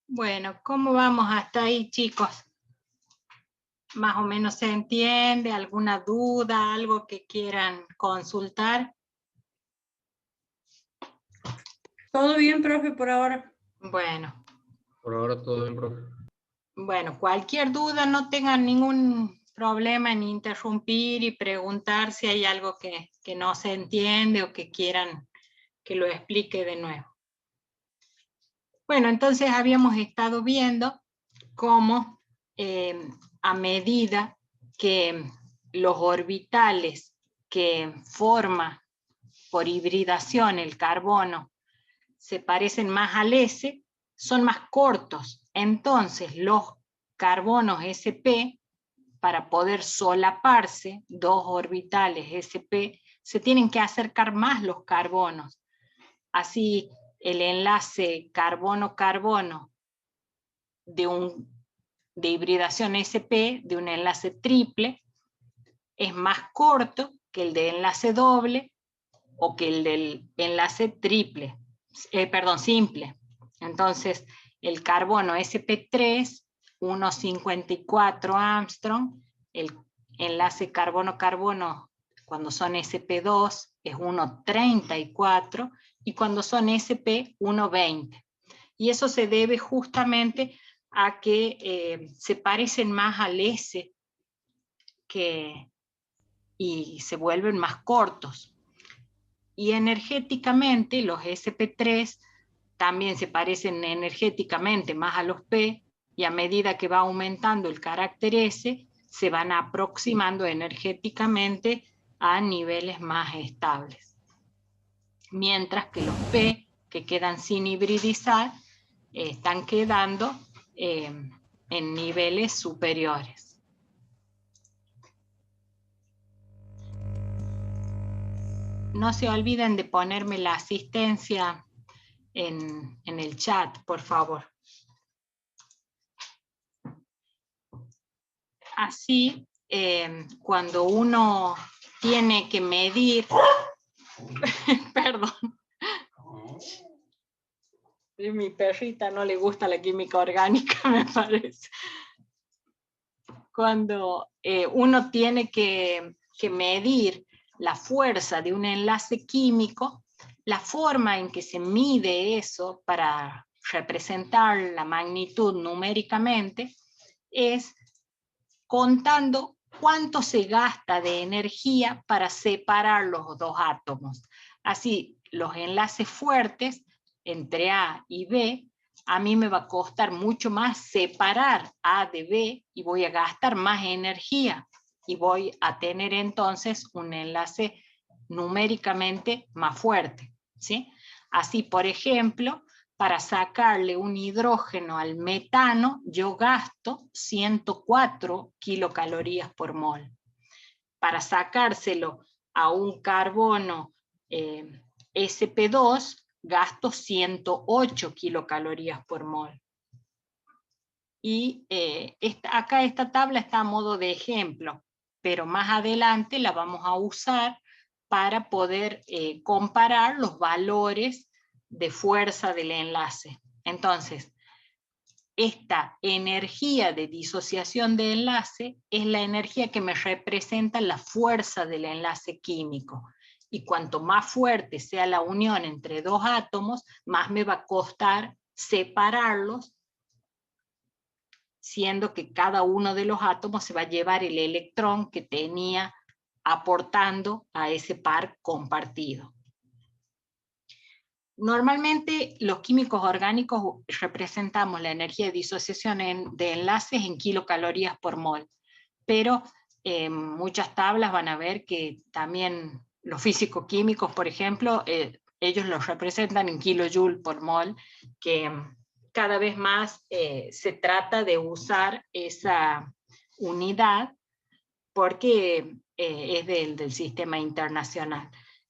Bueno, ¿cómo vamos hasta ahí, chicos? ¿Más o menos se entiende? ¿Alguna duda? ¿Algo que quieran consultar? Todo bien, profe, por ahora. Bueno. Por ahora todo bien, profe. Bueno, cualquier duda, no tengan ningún problema en interrumpir y preguntar si hay algo que no se entiende o que quieran que lo explique de nuevo. Bueno, entonces habíamos estado viendo cómo a medida que los orbitales que forma por hibridación el carbono se parecen más al S, son más cortos. Entonces los carbonos sp, para poder solaparse, dos orbitales sp, se tienen que acercar más los carbonos. Así el enlace carbono-carbono de hibridación sp, de un enlace triple, es más corto que el de enlace doble o que el del enlace triple, simple. Entonces, el carbono sp3, 1,54 Armstrong, el enlace carbono-carbono cuando son sp2 es 1,34 y cuando son sp 1,20. Y eso se debe justamente a que se parecen más al S y se vuelven más cortos. Y energéticamente los sp3 también se parecen energéticamente más a los P, y a medida que va aumentando el carácter S, se van aproximando energéticamente a niveles más estables. Mientras que los P, que quedan sin hibridizar, están quedando en niveles superiores. No se olviden de ponerme la asistencia en el chat, por favor. Así, cuando uno tiene que medir, perdón, a mi perrita no le gusta la química orgánica, me parece. Cuando uno tiene que medir la fuerza de un enlace químico, la forma en que se mide eso para representar la magnitud numéricamente es contando cuánto se gasta de energía para separar los dos átomos. Así, los enlaces fuertes entre A y B, a mí me va a costar mucho más separar A de B y voy a gastar más energía y voy a tener entonces un enlace numéricamente más fuerte, ¿sí? Así, por ejemplo, para sacarle un hidrógeno al metano, yo gasto 104 kilocalorías por mol. Para sacárselo a un carbono sp2, gasto 108 kilocalorías por mol. Y acá esta tabla está a modo de ejemplo, pero más adelante la vamos a usar para poder comparar los valores de fuerza del enlace. Entonces, esta energía de disociación de enlace es la energía que me representa la fuerza del enlace químico. Y cuanto más fuerte sea la unión entre dos átomos, más me va a costar separarlos, siendo que cada uno de los átomos se va a llevar el electrón que tenía aportando a ese par compartido. Normalmente los químicos orgánicos representamos la energía de disociación de enlaces en kilocalorías por mol, pero muchas tablas van a ver que también los físico-químicos, por ejemplo, ellos los representan en kilojoule por mol, que cada vez más se trata de usar esa unidad porque es del sistema internacional.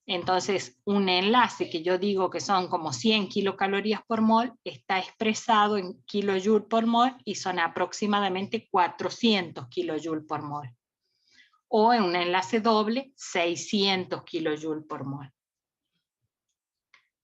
Entonces, un enlace que yo digo que son como 100 kilocalorías por mol, está expresado en kilojoule por mol y son aproximadamente 400 kilojoule por mol. O en un enlace doble, 600 kilojoule por mol.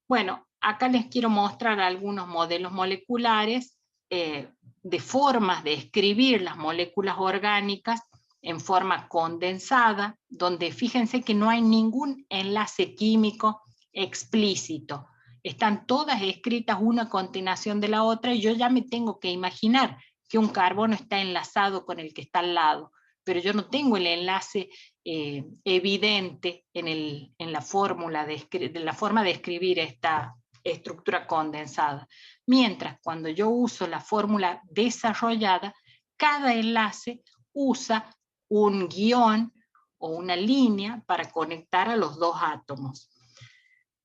Bueno, acá les quiero mostrar algunos modelos moleculares de formas de escribir las moléculas orgánicas en forma condensada, donde fíjense que no hay ningún enlace químico explícito. Están todas escritas una a continuación de la otra y yo ya me tengo que imaginar que un carbono está enlazado con el que está al lado, pero yo no tengo el enlace evidente en la fórmula de la forma de escribir esta estructura condensada. Mientras cuando yo uso la fórmula desarrollada, cada enlace usa un guión o una línea para conectar a los dos átomos.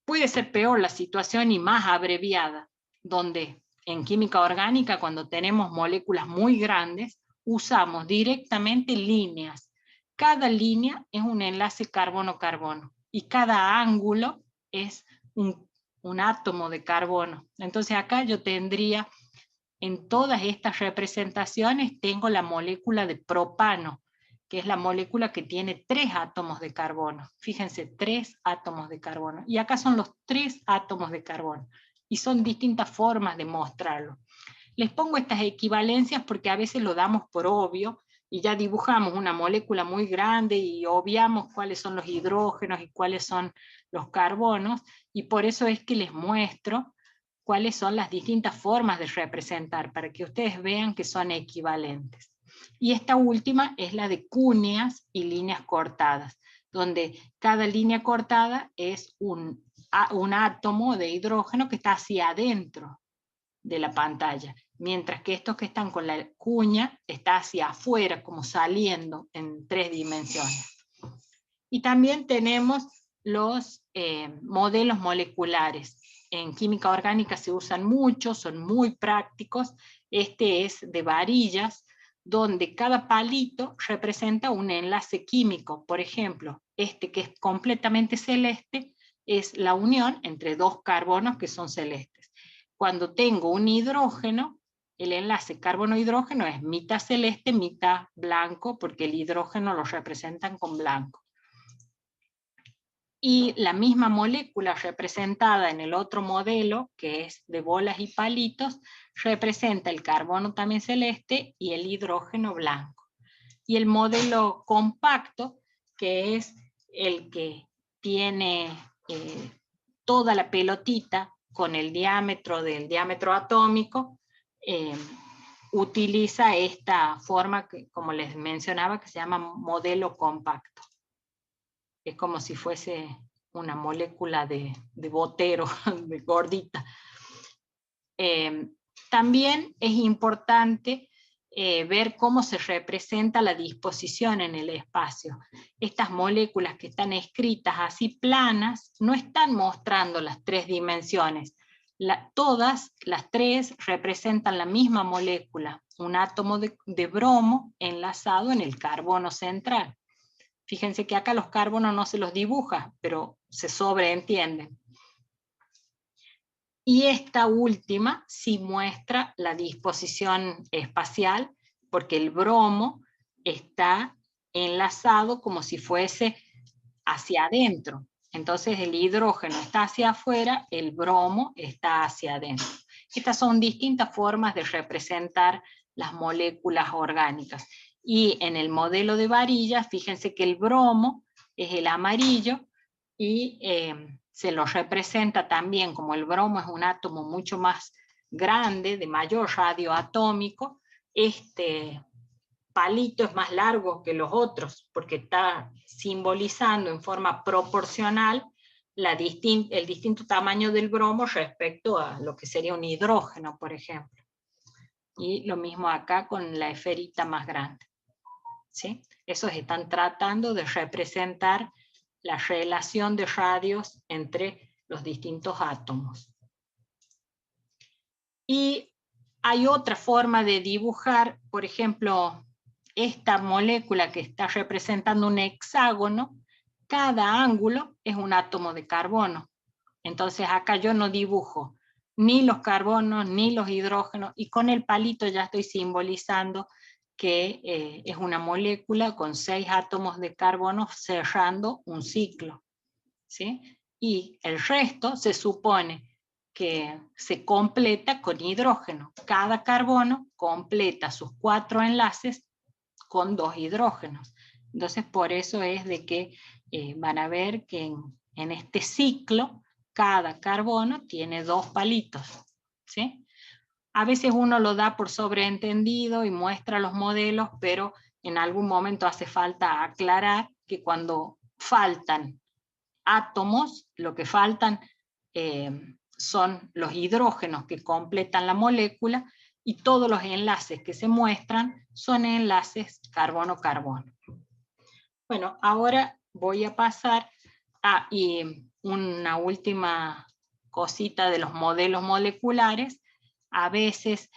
Puede ser peor la situación y más abreviada, donde en química orgánica, cuando tenemos moléculas muy grandes, usamos directamente líneas. Cada línea es un enlace carbono-carbono y cada ángulo es un átomo de carbono. Entonces acá yo tendría, en todas estas representaciones, tengo la molécula de propano, que es la molécula que tiene 3 átomos de carbono. Fíjense, 3 átomos de carbono. Y acá son los 3 átomos de carbono. Y son distintas formas de mostrarlo. Les pongo estas equivalencias porque a veces lo damos por obvio, y ya dibujamos una molécula muy grande y obviamos cuáles son los hidrógenos y cuáles son los carbonos, y por eso es que les muestro cuáles son las distintas formas de representar, para que ustedes vean que son equivalentes. Y esta última es la de cuñas y líneas cortadas, donde cada línea cortada es un átomo de hidrógeno que está hacia adentro de la pantalla, mientras que estos que están con la cuña está hacia afuera, como saliendo en 3 dimensiones. Y también tenemos los modelos moleculares. En química orgánica se usan mucho, son muy prácticos. Este es de varillas, donde cada palito representa un enlace químico. Por ejemplo, este que es completamente celeste es la unión entre 2 carbonos que son celestes. Cuando tengo un hidrógeno, el enlace carbono-hidrógeno es mitad celeste, mitad blanco, porque el hidrógeno lo representan con blanco. Y la misma molécula representada en el otro modelo, que es de bolas y palitos, representa el carbono también celeste y el hidrógeno blanco. Y el modelo compacto, que es el que tiene toda la pelotita con el diámetro del diámetro atómico, utiliza esta forma, que, como les mencionaba, que se llama modelo compacto. Es como si fuese una molécula de botero, de gordita. También es importante ver cómo se representa la disposición en el espacio. Estas moléculas que están escritas así planas no están mostrando las 3 dimensiones. Todas las 3 representan la misma molécula, un átomo de bromo enlazado en el carbono central. Fíjense que acá los carbonos no se los dibuja, pero se sobreentienden. Y esta última sí muestra la disposición espacial, porque el bromo está enlazado como si fuese hacia adentro. Entonces el hidrógeno está hacia afuera, el bromo está hacia adentro. Estas son distintas formas de representar las moléculas orgánicas. Y en el modelo de varillas, fíjense que el bromo es el amarillo y se lo representa también, como el bromo es un átomo mucho más grande, de mayor radio atómico, este palito es más largo que los otros, porque está simbolizando en forma proporcional el distinto tamaño del bromo respecto a lo que sería un hidrógeno, por ejemplo. Y lo mismo acá con la esferita más grande. ¿Sí? Esos están tratando de representar la relación de radios entre los distintos átomos. Y hay otra forma de dibujar, por ejemplo, esta molécula que está representando un hexágono, cada ángulo es un átomo de carbono. Entonces acá yo no dibujo ni los carbonos ni los hidrógenos, y con el palito ya estoy simbolizando que es una molécula con 6 átomos de carbono cerrando un ciclo, ¿sí? Y el resto se supone que se completa con hidrógeno. Cada carbono completa sus 4 enlaces con 2 hidrógenos. Entonces por eso es de que van a ver que en este ciclo cada carbono tiene 2 palitos, ¿sí? A veces uno lo da por sobreentendido y muestra los modelos, pero en algún momento hace falta aclarar que cuando faltan átomos, lo que faltan son los hidrógenos que completan la molécula, y todos los enlaces que se muestran son enlaces carbono-carbono. Bueno, ahora voy a pasar a una última cosita de los modelos moleculares. A veces,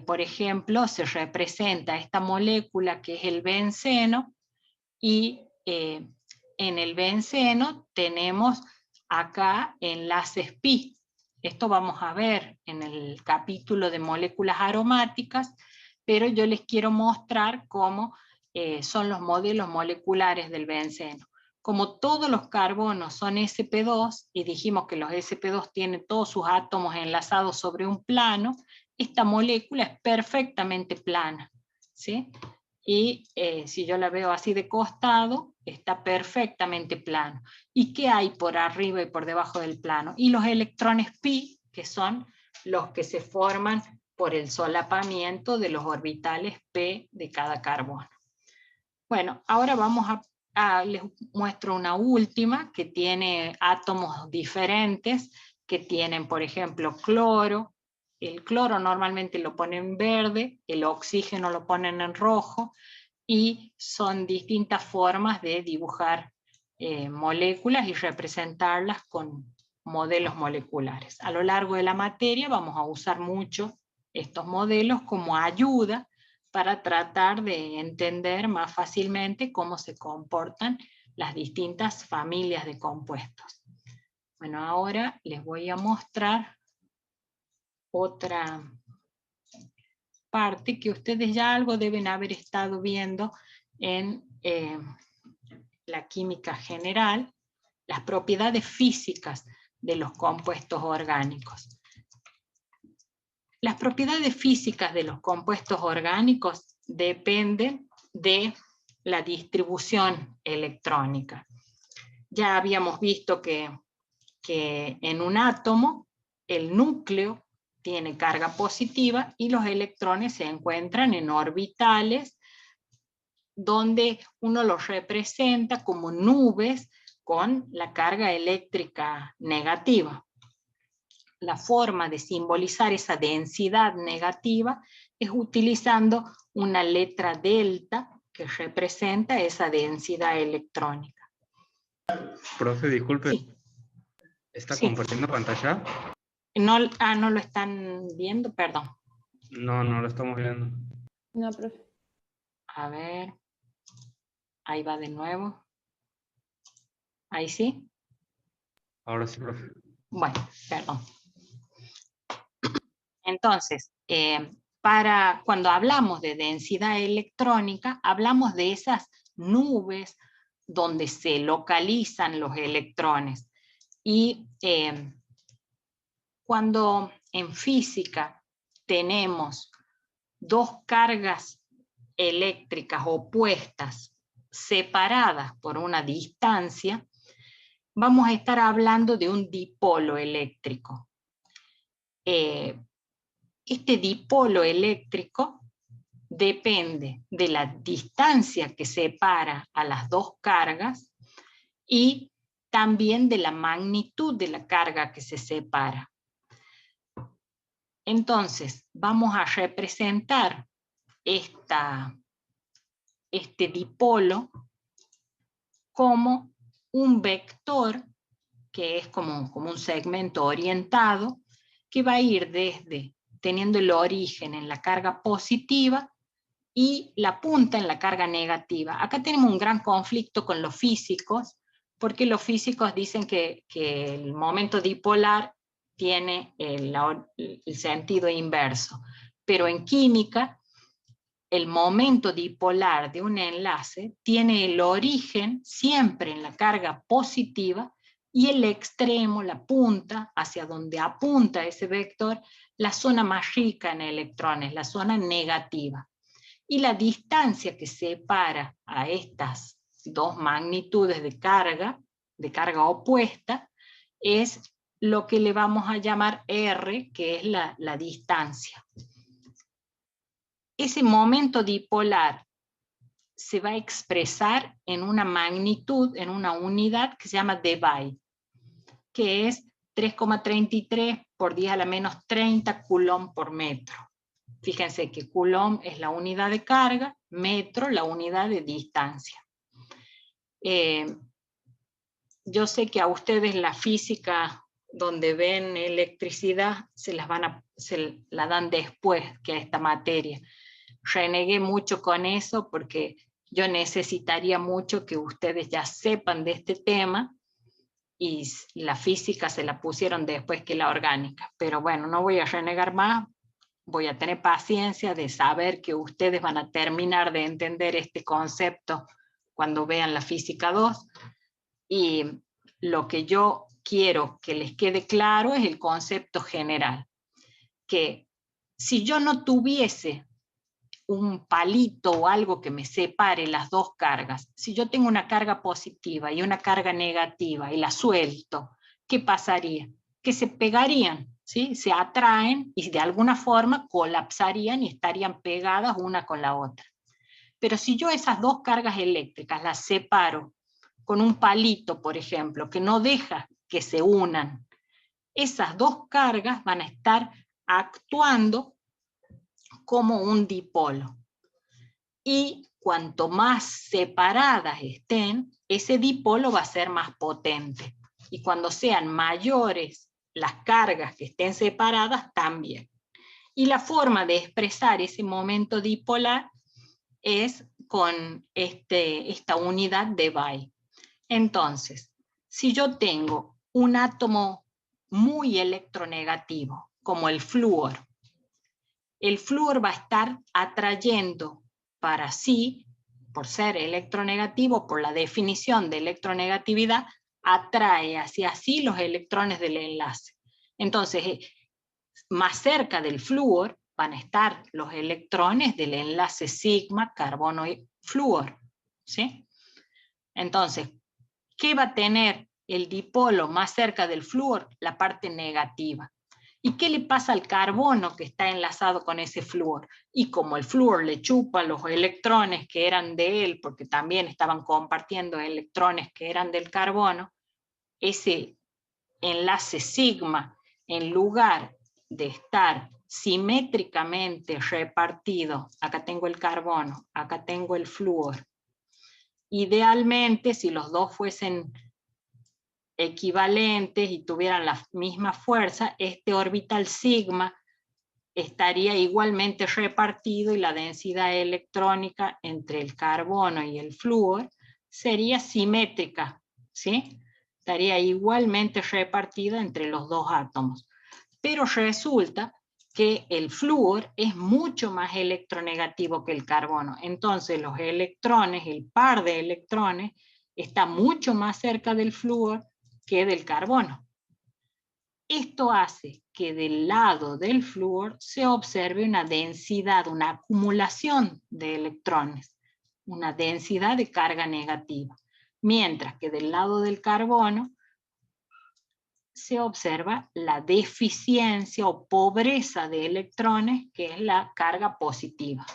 por ejemplo, se representa esta molécula que es el benceno, y en el benceno tenemos acá enlaces pi. Esto vamos a ver en el capítulo de moléculas aromáticas, pero yo les quiero mostrar cómo son los modelos moleculares del benceno. Como todos los carbonos son sp2, y dijimos que los sp2 tienen todos sus átomos enlazados sobre un plano, esta molécula es perfectamente plana, ¿sí? Y si yo la veo así de costado, está perfectamente plano. ¿Y qué hay por arriba y por debajo del plano? Y los electrones pi, que son los que se forman por el solapamiento de los orbitales p de cada carbono. Bueno, ahora vamos les muestro una última que tiene átomos diferentes, que tienen, por ejemplo, cloro. El cloro normalmente lo ponen en verde, el oxígeno lo ponen en rojo, y son distintas formas de dibujar moléculas y representarlas con modelos moleculares. A lo largo de la materia vamos a usar mucho estos modelos como ayuda para tratar de entender más fácilmente cómo se comportan las distintas familias de compuestos. Bueno, ahora les voy a mostrar otra parte que ustedes ya algo deben haber estado viendo en la química general, las propiedades físicas de los compuestos orgánicos. Las propiedades físicas de los compuestos orgánicos dependen de la distribución electrónica. Ya habíamos visto que en un átomo el núcleo tiene carga positiva y los electrones se encuentran en orbitales donde uno los representa como nubes con la carga eléctrica negativa. La forma de simbolizar esa densidad negativa es utilizando una letra delta que representa esa densidad electrónica. Profe, disculpe. Sí. ¿Está Sí. compartiendo pantalla? No, no lo están viendo, perdón. No, no lo estamos viendo. No, profe. A ver. Ahí va de nuevo. Ahí sí. Ahora sí, profe. Bueno, perdón. Entonces, cuando hablamos de densidad electrónica, hablamos de esas nubes donde se localizan los electrones. Y cuando en física tenemos dos cargas eléctricas opuestas, separadas por una distancia, vamos a estar hablando de un dipolo eléctrico. Este dipolo eléctrico depende de la distancia que separa a las dos cargas y también de la magnitud de la carga que se separa. Entonces, vamos a representar este dipolo como un vector que es como un segmento orientado, que va a ir desde teniendo el origen en la carga positiva y la punta en la carga negativa. Acá tenemos un gran conflicto con los físicos, porque los físicos dicen que el momento dipolar tiene el sentido inverso, pero en química el momento dipolar de un enlace tiene el origen siempre en la carga positiva y el extremo, la punta, hacia donde apunta ese vector, la zona más rica en electrones, la zona negativa. Y la distancia que separa a estas dos magnitudes de carga opuesta, es lo que le vamos a llamar R, que es la distancia. Ese momento dipolar se va a expresar en una magnitud, en una unidad que se llama debye, que es 3,33 por 10 a la menos 30 coulomb por metro. Fíjense que coulomb es la unidad de carga, metro la unidad de distancia. Yo sé que a ustedes la física, donde ven electricidad, se la dan después que a esta materia. Renegué mucho con eso porque yo necesitaría mucho que ustedes ya sepan de este tema, y la física se la pusieron después que la orgánica. Pero bueno, no voy a renegar más, voy a tener paciencia de saber que ustedes van a terminar de entender este concepto cuando vean la física 2, y lo que yo quiero que les quede claro es el concepto general, que si yo no tuviese un palito o algo que me separe las dos cargas, si yo tengo una carga positiva y una carga negativa y la suelto, ¿qué pasaría? Que se pegarían, ¿sí? Se atraen y de alguna forma colapsarían y estarían pegadas una con la otra. Pero si yo esas dos cargas eléctricas las separo con un palito, por ejemplo, que no deja que se unan, esas dos cargas van a estar actuando como un dipolo. Y cuanto más separadas estén, ese dipolo va a ser más potente. Y cuando sean mayores las cargas que estén separadas, también. Y la forma de expresar ese momento dipolar es con esta unidad de Debye. Entonces, si yo tengo un átomo muy electronegativo, como el flúor va a estar atrayendo para sí, por ser electronegativo, por la definición de electronegatividad, atrae hacia sí los electrones del enlace. Entonces, más cerca del flúor van a estar los electrones del enlace sigma, carbono y flúor, ¿sí? Entonces, ¿qué va a tener el dipolo más cerca del flúor? La parte negativa. ¿Y qué le pasa al carbono que está enlazado con ese flúor? Y como el flúor le chupa los electrones que eran de él, porque también estaban compartiendo electrones que eran del carbono, ese enlace sigma, en lugar de estar simétricamente repartido, acá tengo el carbono, acá tengo el flúor. Idealmente, si los dos fuesen equivalentes y tuvieran la misma fuerza, este orbital sigma estaría igualmente repartido y la densidad electrónica entre el carbono y el flúor sería simétrica, ¿sí? Estaría igualmente repartida entre los dos átomos. Pero resulta que el flúor es mucho más electronegativo que el carbono. Entonces los electrones, el par de electrones, está mucho más cerca del flúor que del carbono. Esto hace que del lado del flúor se observe una densidad, una acumulación de electrones, una densidad de carga negativa, mientras que del lado del carbono se observa la deficiencia o pobreza de electrones, que es la carga positiva.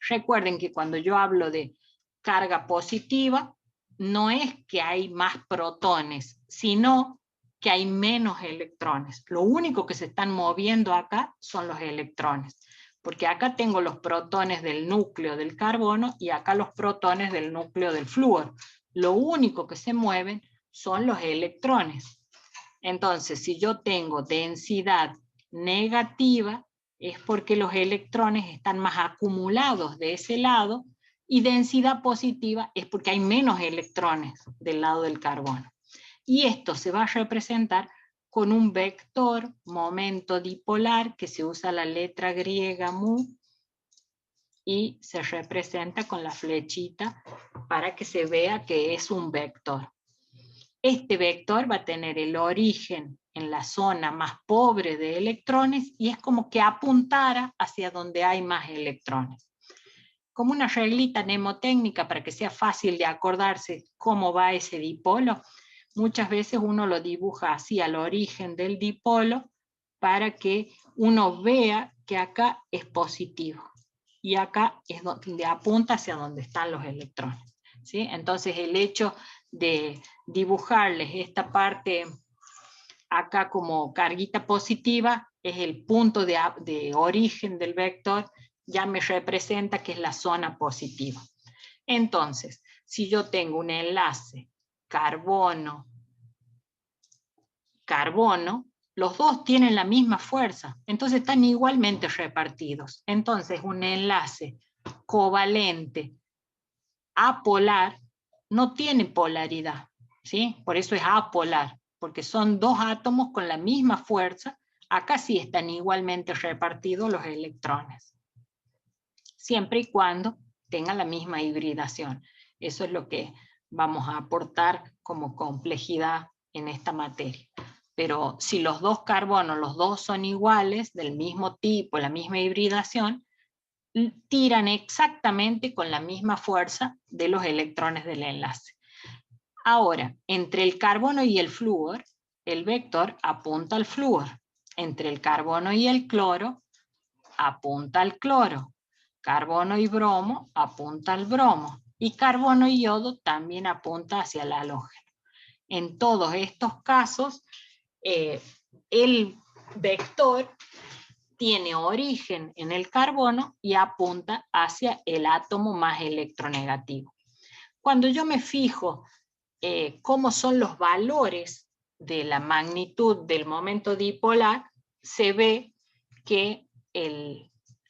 Recuerden que cuando yo hablo de carga positiva, no es que hay más protones, sino que hay menos electrones. Lo único que se están moviendo acá son los electrones, porque acá tengo los protones del núcleo del carbono y acá los protones del núcleo del flúor. Lo único que se mueven son los electrones. Entonces, si yo tengo densidad negativa, es porque los electrones están más acumulados de ese lado, y densidad positiva es porque hay menos electrones del lado del carbono. Y esto se va a representar con un vector momento dipolar, que se usa la letra griega mu, y se representa con la flechita para que se vea que es un vector. Este vector va a tener el origen en la zona más pobre de electrones y es como que apuntara hacia donde hay más electrones. Como una reglita mnemotécnica para que sea fácil de acordarse cómo va ese dipolo, muchas veces uno lo dibuja así al origen del dipolo para que uno vea que acá es positivo y acá es donde apunta hacia donde están los electrones, ¿sí? Entonces el hecho de dibujarles esta parte acá como carguita positiva es el punto de origen del vector, ya me representa que es la zona positiva. Entonces, si yo tengo un enlace carbono, los dos tienen la misma fuerza, entonces están igualmente repartidos. Entonces, un enlace covalente apolar no tiene polaridad, ¿sí? Por eso es apolar, porque son dos átomos con la misma fuerza. Acá sí están igualmente repartidos los electrones, siempre y cuando tengan la misma hibridación. Eso es lo que vamos a aportar como complejidad en esta materia. Pero si los dos carbonos, los dos son iguales, del mismo tipo, la misma hibridación, tiran exactamente con la misma fuerza de los electrones del enlace. Ahora, entre el carbono y el flúor, el vector apunta al flúor. Entre el carbono y el cloro, apunta al cloro. Carbono y bromo, apunta al bromo. Y carbono y yodo también apunta hacia el halógeno. En todos estos casos, el vector tiene origen en el carbono y apunta hacia el átomo más electronegativo. Cuando yo me fijo cómo son los valores de la magnitud del momento dipolar, se ve que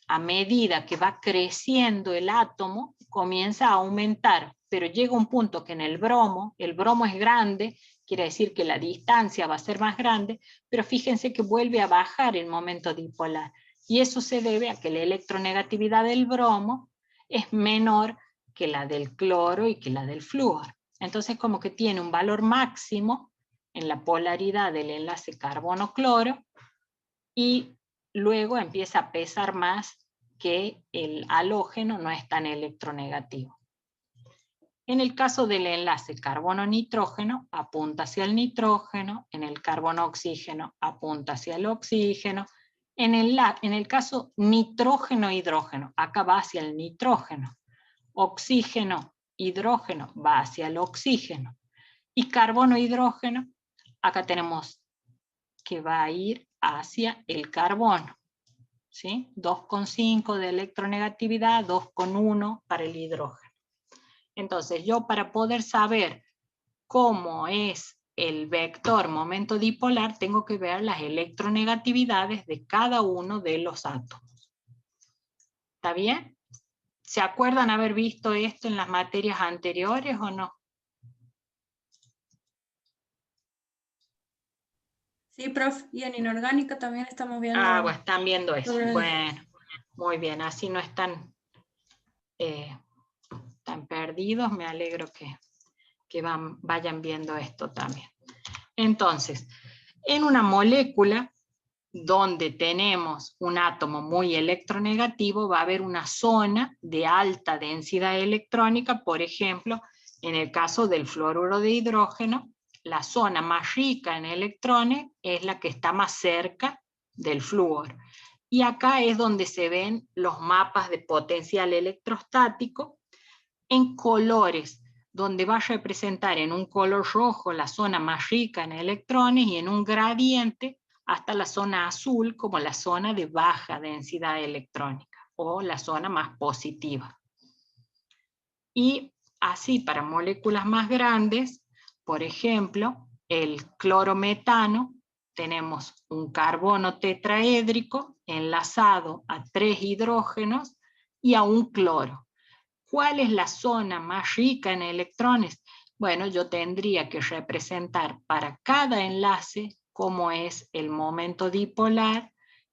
a medida que va creciendo el átomo, comienza a aumentar, pero llega un punto que en el bromo es grande, quiere decir que la distancia va a ser más grande, pero fíjense que vuelve a bajar el momento dipolar. Y eso se debe a que la electronegatividad del bromo es menor que la del cloro y que la del flúor. Entonces como que tiene un valor máximo en la polaridad del enlace carbono-cloro y luego empieza a pesar más que el halógeno no es tan electronegativo. En el caso del enlace carbono-nitrógeno, apunta hacia el nitrógeno, en el carbono-oxígeno apunta hacia el oxígeno, en el caso nitrógeno-hidrógeno, acá va hacia el nitrógeno, oxígeno-hidrógeno va hacia el oxígeno, y carbono-hidrógeno, acá tenemos que va a ir hacia el carbono, ¿sí? 2,5 de electronegatividad, 2,1 para el hidrógeno. Entonces yo para poder saber cómo es el vector momento dipolar, tengo que ver las electronegatividades de cada uno de los átomos. ¿Está bien? ¿Se acuerdan haber visto esto en las materias anteriores o no? Sí, profe, y en inorgánica también estamos viendo. Ah, bueno, están viendo eso. sobre- Bueno, muy bien, así no están tan perdidos, me alegro que vayan viendo esto también. Entonces, en una molécula donde tenemos un átomo muy electronegativo, va a haber una zona de alta densidad electrónica, por ejemplo, en el caso del fluoruro de hidrógeno, la zona más rica en electrones es la que está más cerca del flúor. Y acá es donde se ven los mapas de potencial electrostático en colores, donde va a representar en un color rojo la zona más rica en electrones y en un gradiente hasta la zona azul como la zona de baja densidad electrónica o la zona más positiva. Y así para moléculas más grandes por ejemplo, el clorometano, tenemos un carbono tetraédrico enlazado a 3 hidrógenos y a un cloro. ¿Cuál es la zona más rica en electrones? Bueno, yo tendría que representar para cada enlace cómo es el momento dipolar.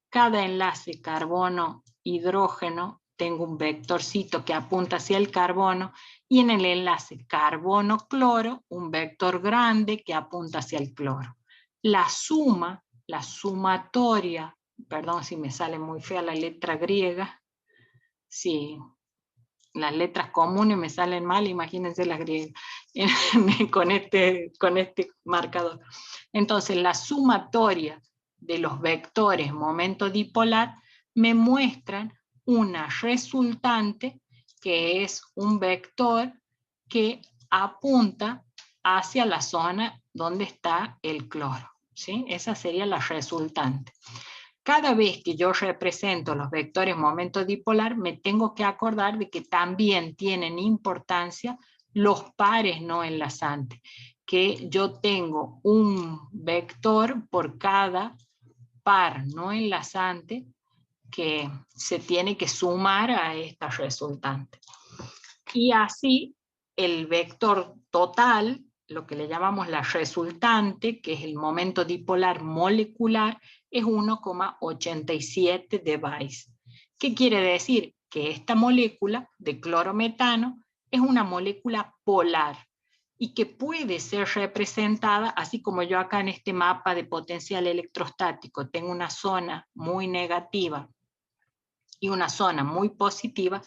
Cada enlace carbono-hidrógeno, tengo un vectorcito que apunta hacia el carbono, y en el enlace carbono-cloro, un vector grande que apunta hacia el cloro. La suma, la sumatoria, perdón si me sale muy fea la letra griega, sí, las letras comunes me salen mal, imagínense las griegas, con este marcador. Entonces, la sumatoria de los vectores momento dipolar me muestran una resultante que es un vector que apunta hacia la zona donde está el cloro, ¿sí? Esa sería la resultante. Cada vez que yo represento los vectores momento dipolar, me tengo que acordar de que también tienen importancia los pares no enlazantes, que yo tengo un vector por cada par no enlazante que se tiene que sumar a esta resultante. Y así el vector total, lo que le llamamos la resultante, que es el momento dipolar molecular, es 1,87 de Weiss. ¿Qué quiere decir? Que esta molécula de clorometano es una molécula polar y que puede ser representada, así como yo acá en este mapa de potencial electrostático tengo una zona muy negativa y una zona muy positiva,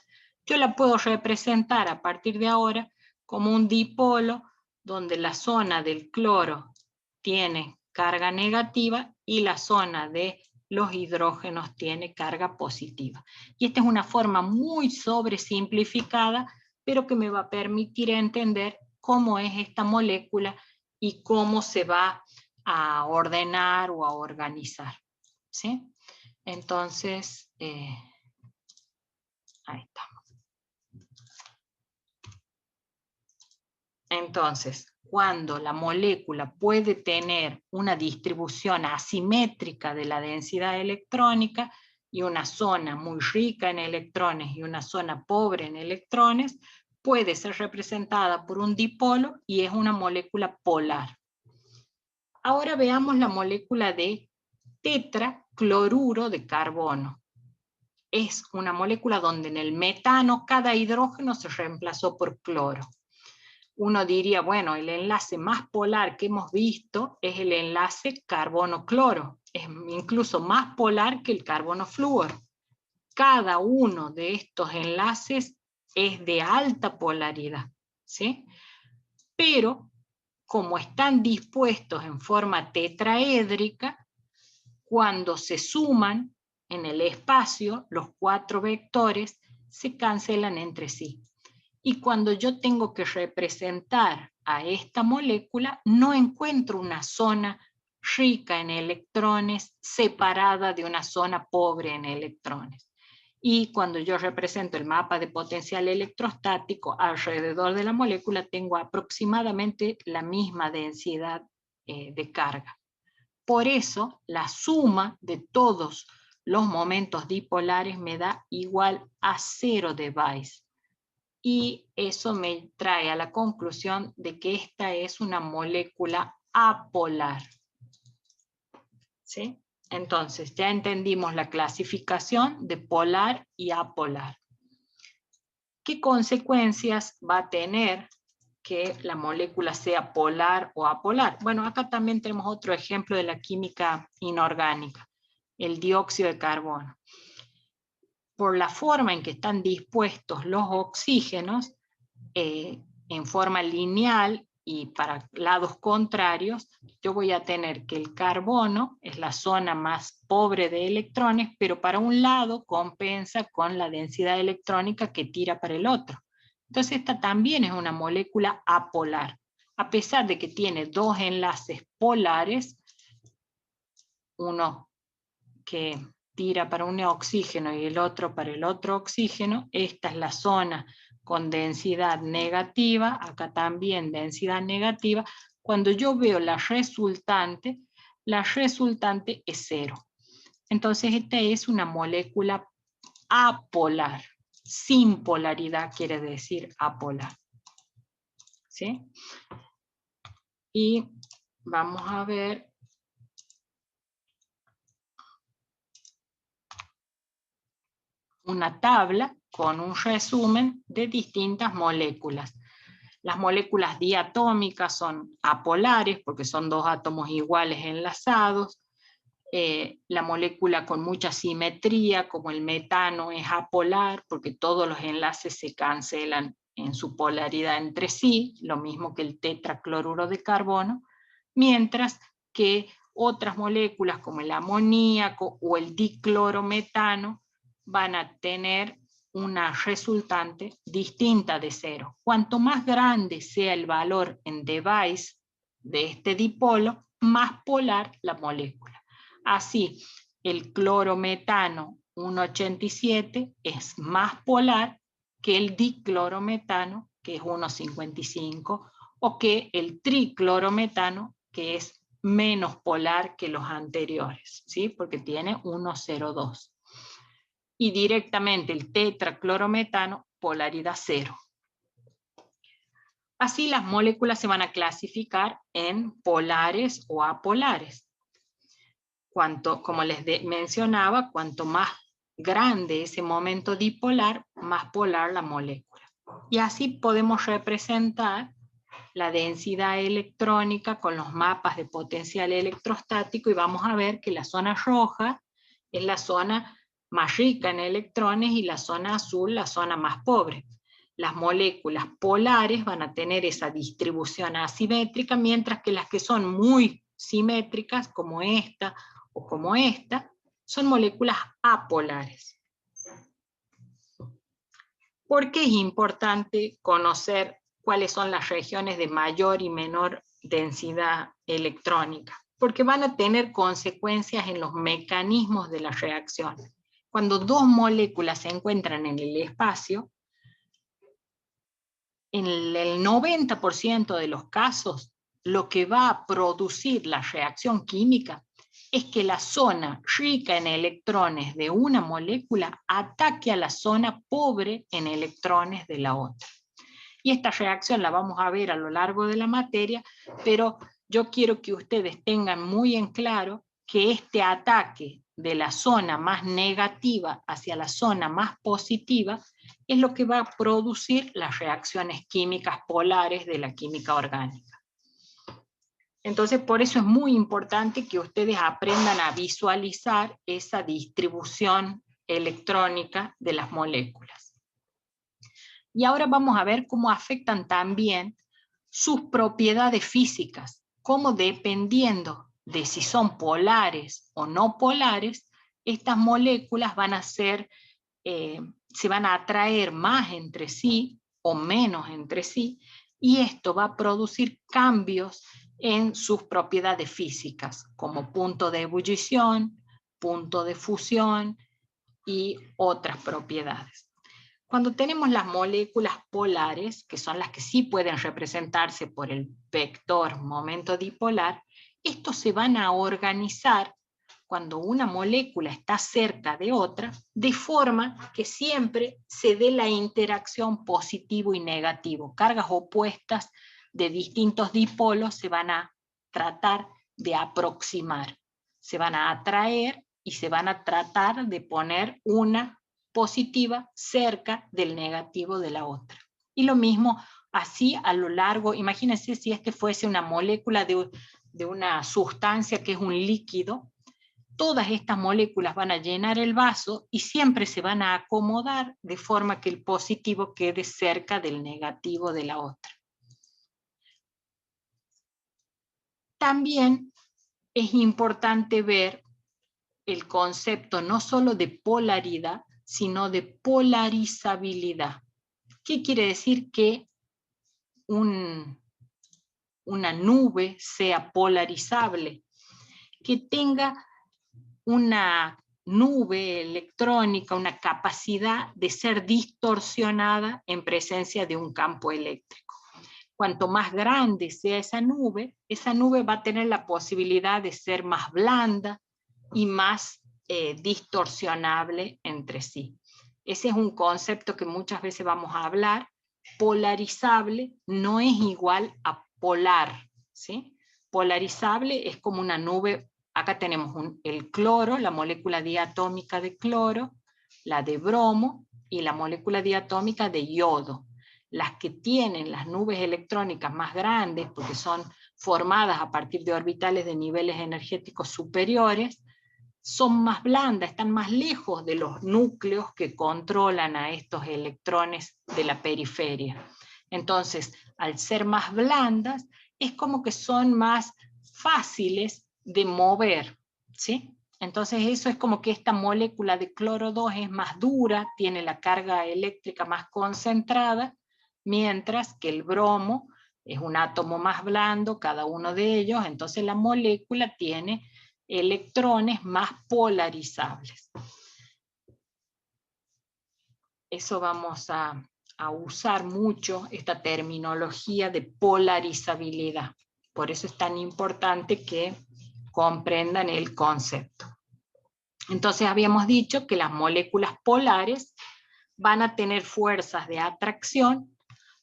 yo la puedo representar a partir de ahora como un dipolo donde la zona del cloro tiene carga negativa y la zona de los hidrógenos tiene carga positiva. Y esta es una forma muy sobresimplificada, pero que me va a permitir entender cómo es esta molécula y cómo se va a ordenar o a organizar, ¿sí? Entonces, ahí estamos. Entonces, cuando la molécula puede tener una distribución asimétrica de la densidad electrónica y una zona muy rica en electrones y una zona pobre en electrones, puede ser representada por un dipolo y es una molécula polar. Ahora veamos la molécula de tetracloruro de carbono. Es una molécula donde en el metano cada hidrógeno se reemplazó por cloro. Uno diría, bueno, el enlace más polar que hemos visto es el enlace carbono-cloro. Es incluso más polar que el carbono-flúor. Cada uno de estos enlaces es de alta polaridad, ¿sí? Pero, como están dispuestos en forma tetraédrica, cuando se suman en el espacio, los 4 vectores se cancelan entre sí. Y cuando yo tengo que representar a esta molécula, no encuentro una zona rica en electrones separada de una zona pobre en electrones. Y cuando yo represento el mapa de potencial electrostático alrededor de la molécula, tengo aproximadamente la misma densidad de carga. Por eso, la suma de todos los momentos dipolares me da igual a 0 de Weiss. Y eso me trae a la conclusión de que esta es una molécula apolar. ¿Sí? Entonces, ya entendimos la clasificación de polar y apolar. ¿Qué consecuencias va a tener que la molécula sea polar o apolar? Bueno, acá también tenemos otro ejemplo de la química inorgánica, el dióxido de carbono. Por la forma en que están dispuestos los oxígenos, en forma lineal y para lados contrarios, yo voy a tener que el carbono es la zona más pobre de electrones, pero para un lado compensa con la densidad electrónica que tira para el otro. Entonces esta también es una molécula apolar. A pesar de que tiene 2 enlaces polares, uno que tira para un oxígeno y el otro para el otro oxígeno, esta es la zona con densidad negativa, acá también densidad negativa, Cuando yo veo la resultante es 0. Entonces esta es una molécula apolar. Sin polaridad quiere decir apolar. ¿Sí? Y vamos a ver una tabla con un resumen de distintas moléculas. Las moléculas diatómicas son apolares porque son dos átomos iguales enlazados. La molécula con mucha simetría, como el metano, es apolar porque todos los enlaces se cancelan en su polaridad entre sí, lo mismo que el tetracloruro de carbono, mientras que otras moléculas como el amoníaco o el diclorometano van a tener una resultante distinta de 0. Cuanto más grande sea el valor en device de este dipolo, más polar la molécula. Así, el clorometano 1,87 es más polar que el diclorometano, que es 1,55, o que el triclorometano, que es menos polar que los anteriores, ¿sí? Porque tiene 1,02. Y directamente el tetraclorometano, polaridad 0. Así las moléculas se van a clasificar en polares o apolares. Como les mencionaba, cuanto más grande ese momento dipolar, más polar la molécula. Y así podemos representar la densidad electrónica con los mapas de potencial electrostático y vamos a ver que la zona roja es la zona más rica en electrones y la zona azul la zona más pobre. Las moléculas polares van a tener esa distribución asimétrica, mientras que las que son muy simétricas, como esta o como esta, son moléculas apolares. ¿Por qué es importante conocer cuáles son las regiones de mayor y menor densidad electrónica? Porque van a tener consecuencias en los mecanismos de la reacción. Cuando dos moléculas se encuentran en el espacio, en el 90% de los casos, lo que va a producir la reacción química es que la zona rica en electrones de una molécula ataque a la zona pobre en electrones de la otra. Y esta reacción la vamos a ver a lo largo de la materia, pero yo quiero que ustedes tengan muy en claro que este ataque de la zona más negativa hacia la zona más positiva es lo que va a producir las reacciones químicas polares de la química orgánica. Entonces, por eso es muy importante que ustedes aprendan a visualizar esa distribución electrónica de las moléculas. Y ahora vamos a ver cómo afectan también sus propiedades físicas, cómo dependiendo de si son polares o no polares, estas moléculas van a ser, se van a atraer más entre sí o menos entre sí, y esto va a producir cambios en sus propiedades físicas, como punto de ebullición, punto de fusión y otras propiedades. Cuando tenemos las moléculas polares, que son las que sí pueden representarse por el vector momento dipolar, estos se van a organizar cuando una molécula está cerca de otra, de forma que siempre se dé la interacción positivo y negativo. Cargas opuestas de distintos dipolos se van a tratar de aproximar, se van a atraer y se van a tratar de poner una positiva cerca del negativo de la otra. Y lo mismo así a lo largo, imagínense si este fuese una molécula de una sustancia que es un líquido, todas estas moléculas van a llenar el vaso y siempre se van a acomodar de forma que el positivo quede cerca del negativo de la otra. También es importante ver el concepto no solo de polaridad, sino de polarizabilidad. ¿Qué quiere decir que una nube sea polarizable? Que tenga una nube electrónica, una capacidad de ser distorsionada en presencia de un campo eléctrico. Cuanto más grande sea esa nube va a tener la posibilidad de ser más blanda y más distorsionable entre sí. Ese es un concepto que muchas veces vamos a hablar. Polarizable no es igual a polar, ¿sí? Polarizable es como una nube. Acá tenemos el cloro, la molécula diatómica de cloro, la de bromo y la molécula diatómica de yodo. Las que tienen las nubes electrónicas más grandes, porque son formadas a partir de orbitales de niveles energéticos superiores, son más blandas, están más lejos de los núcleos que controlan a estos electrones de la periferia. Entonces, al ser más blandas, es como que son más fáciles de mover, ¿sí? Entonces eso es como que esta molécula de cloro 2 es más dura, tiene la carga eléctrica más concentrada, mientras que el bromo es un átomo más blando, cada uno de ellos, entonces la molécula tiene electrones más polarizables. Eso vamos a usar mucho, esta terminología de polarizabilidad. Por eso es tan importante que comprendan el concepto. Entonces habíamos dicho que las moléculas polares van a tener fuerzas de atracción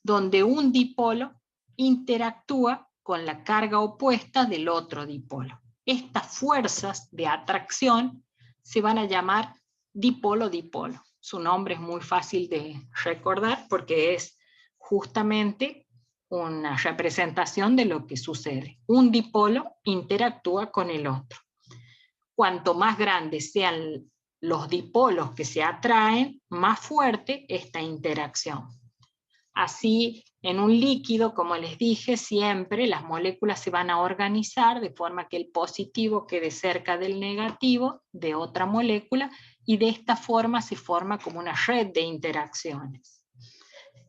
donde un dipolo interactúa con la carga opuesta del otro dipolo. Estas fuerzas de atracción se van a llamar dipolo-dipolo. Su nombre es muy fácil de recordar porque es justamente una representación de lo que sucede. Un dipolo interactúa con el otro. Cuanto más grandes sean los dipolos que se atraen, más fuerte esta interacción. Así, en un líquido, como les dije, siempre las moléculas se van a organizar de forma que el positivo quede cerca del negativo de otra molécula y de esta forma se forma como una red de interacciones.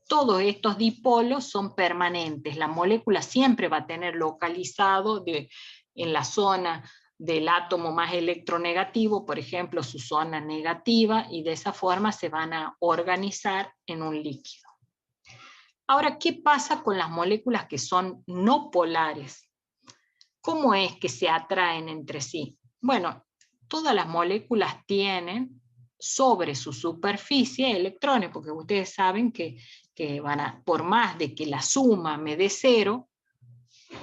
Todos estos dipolos son permanentes. La molécula siempre va a tener localizado en la zona del átomo más electronegativo, por ejemplo, su zona negativa, y de esa forma se van a organizar en un líquido. Ahora, ¿qué pasa con las moléculas que son no polares? ¿Cómo es que se atraen entre sí? Bueno, todas las moléculas tienen sobre su superficie electrones, porque ustedes saben que por más de que la suma me dé 0,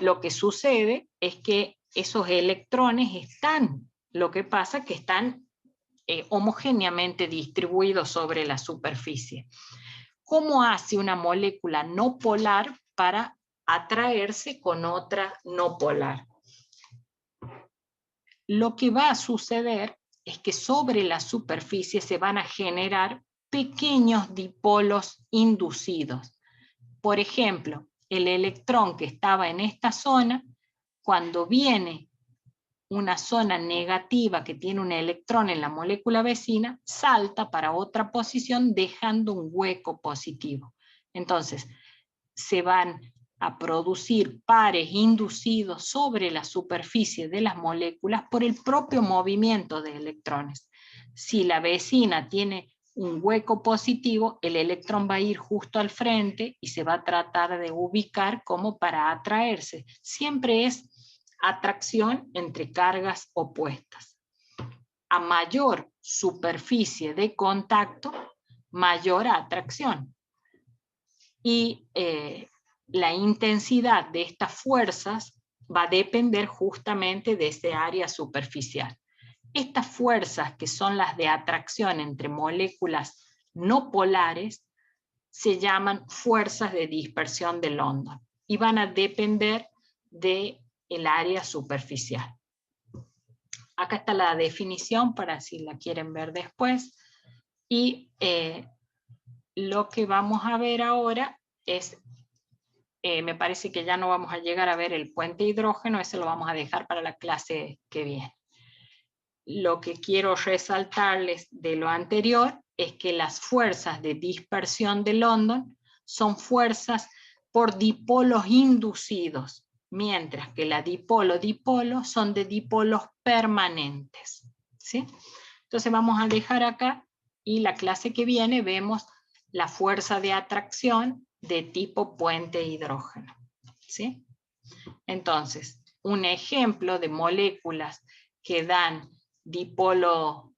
lo que sucede es que esos electrones lo que pasa es que están homogéneamente distribuidos sobre la superficie. ¿Cómo hace una molécula no polar para atraerse con otra no polar? Lo que va a suceder es que sobre la superficie se van a generar pequeños dipolos inducidos. Por ejemplo, el electrón que estaba en esta zona, cuando viene una zona negativa que tiene un electrón en la molécula vecina, salta para otra posición dejando un hueco positivo. Entonces, se van a producir pares inducidos sobre la superficie de las moléculas por el propio movimiento de electrones. Si la vecina tiene un hueco positivo, el electrón va a ir justo al frente y se va a tratar de ubicar como para atraerse. Siempre es atracción entre cargas opuestas. A mayor superficie de contacto, mayor atracción. Y la intensidad de estas fuerzas va a depender justamente de ese área superficial. Estas fuerzas, que son las de atracción entre moléculas no polares, se llaman fuerzas de dispersión de London y van a depender del área superficial. Acá está la definición para si la quieren ver después. Y lo que vamos a ver ahora es, me parece que ya no vamos a llegar a ver el puente hidrógeno, eso lo vamos a dejar para la clase que viene. Lo que quiero resaltarles de lo anterior es que las fuerzas de dispersión de London son fuerzas por dipolos inducidos, mientras que la dipolo-dipolo son de dipolos permanentes, ¿sí? Entonces vamos a dejar acá y la clase que viene vemos la fuerza de atracción de tipo puente hidrógeno, ¿sí? Entonces, un ejemplo de moléculas que dan dipolo